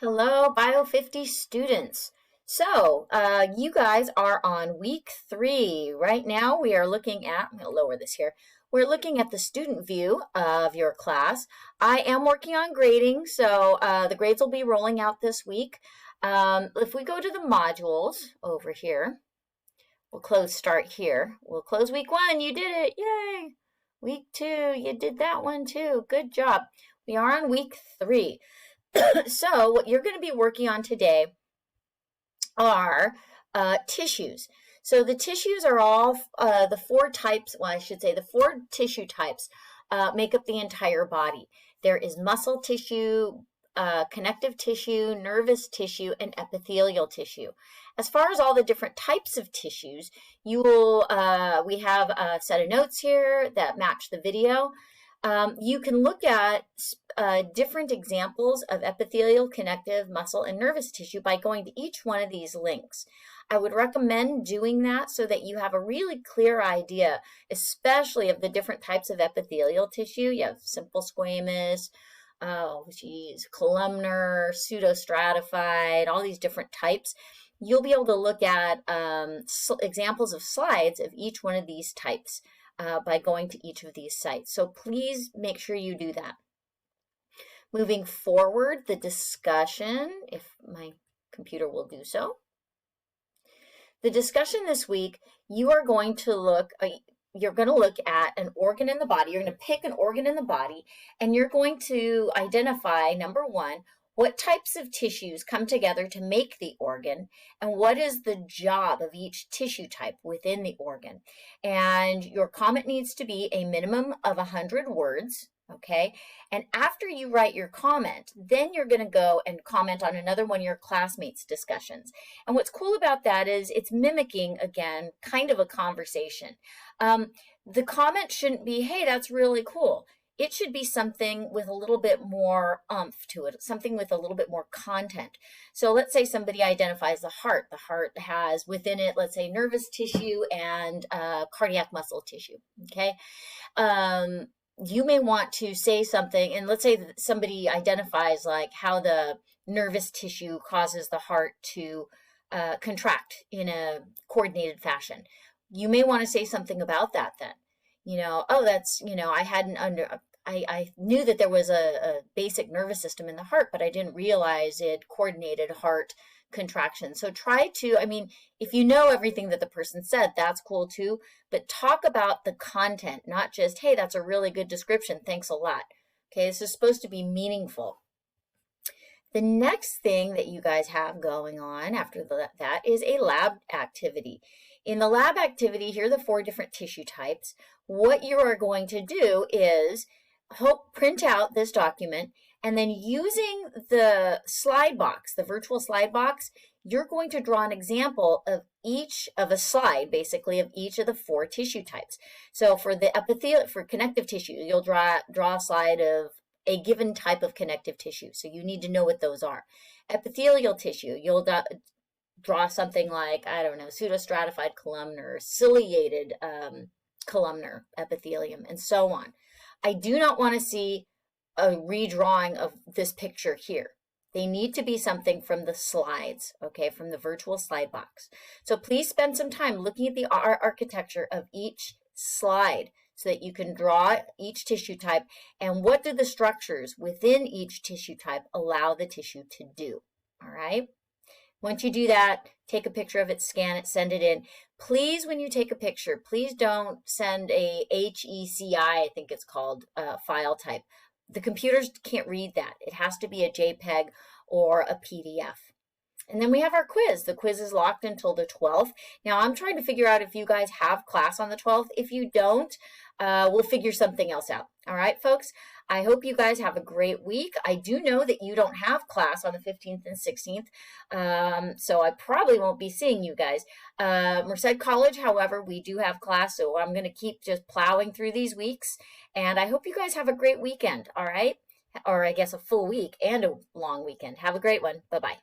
Hello, Biol-50 students. You guys are on week 3. Right now we are looking at, I'm going to lower this here. We're looking at the student view of your class. I am working on grading, so the grades will be rolling out this week. If we go to the modules over here, we'll start here. We'll close week 1. You did it. Yay. Week 2, you did that one too. Good job. We are on week 3. So what you're going to be working on today are tissues. So the tissues are all the 4 types, well, I should say the 4 tissue types make up the entire body. There is muscle tissue, connective tissue, nervous tissue, and epithelial tissue. As far as all the different types of tissues, we have a set of notes here that match the video. You can look at different examples of epithelial, connective, muscle, and nervous tissue by going to each one of these links. I would recommend doing that so that you have a really clear idea, especially of the different types of epithelial tissue. You have simple squamous, columnar, pseudostratified, all these different types. You'll be able to look at examples of slides of each one of these types by going to each of these sites. So please make sure you do that. Moving forward, the discussion, if my computer will do so. The discussion this week, you're going to look at an organ in the body. You're going to pick an organ in the body, and you're going to identify, number 1, what types of tissues come together to make the organ, and what is the job of each tissue type within the organ. And your comment needs to be a minimum of 100 words, okay? And after you write your comment, then you're going to go and comment on another one of your classmates' discussions. And what's cool about that is it's mimicking, again, kind of a conversation. The comment shouldn't be, hey, that's really cool. It should be something with a little bit more oomph to it, something with a little bit more content. So let's say somebody identifies the heart. The heart has within it, let's say, nervous tissue and cardiac muscle tissue, okay? You may want to say something, and let's say that somebody identifies like how the nervous tissue causes the heart to contract in a coordinated fashion. You may want to say something about that then. I knew that there was a basic nervous system in the heart, but I didn't realize it coordinated heart contraction. So try to, if you know everything that the person said, that's cool too, but talk about the content, not just, hey, that's a really good description, thanks a lot. Okay, this is supposed to be meaningful. The next thing that you guys have going on after that is a lab activity. In the lab activity, here are the 4 different tissue types. What you are going to do is print out this document, and then using the slide box, the virtual slide box, you're going to draw an example of a slide, basically, of each of the 4 tissue types. So for the for connective tissue, you'll draw a slide of a given type of connective tissue. So you need to know what those are. Epithelial tissue, you'll draw something like, I don't know, pseudostratified columnar, ciliated columnar epithelium, and so on. I do not want to see a redrawing of this picture here. They need to be something from the slides, okay, from the virtual slide box. So please spend some time looking at the architecture of each slide so that you can draw each tissue type and what do the structures within each tissue type allow the tissue to do, all right? Once you do that, take a picture of it, scan it, send it in. Please, when you take a picture, please don't send a HECI, I think it's called, file type. The computers can't read that. It has to be a JPEG or a PDF. And then we have our quiz. The quiz is locked until the 12th. Now, I'm trying to figure out if you guys have class on the 12th. If you don't, we'll figure something else out. All right, folks? I hope you guys have a great week. I do know that you don't have class on the 15th and 16th, so I probably won't be seeing you guys. Merced College, however, we do have class, so I'm going to keep just plowing through these weeks, and I hope you guys have a great weekend, all right? Or I guess a full week and a long weekend. Have a great one. Bye-bye.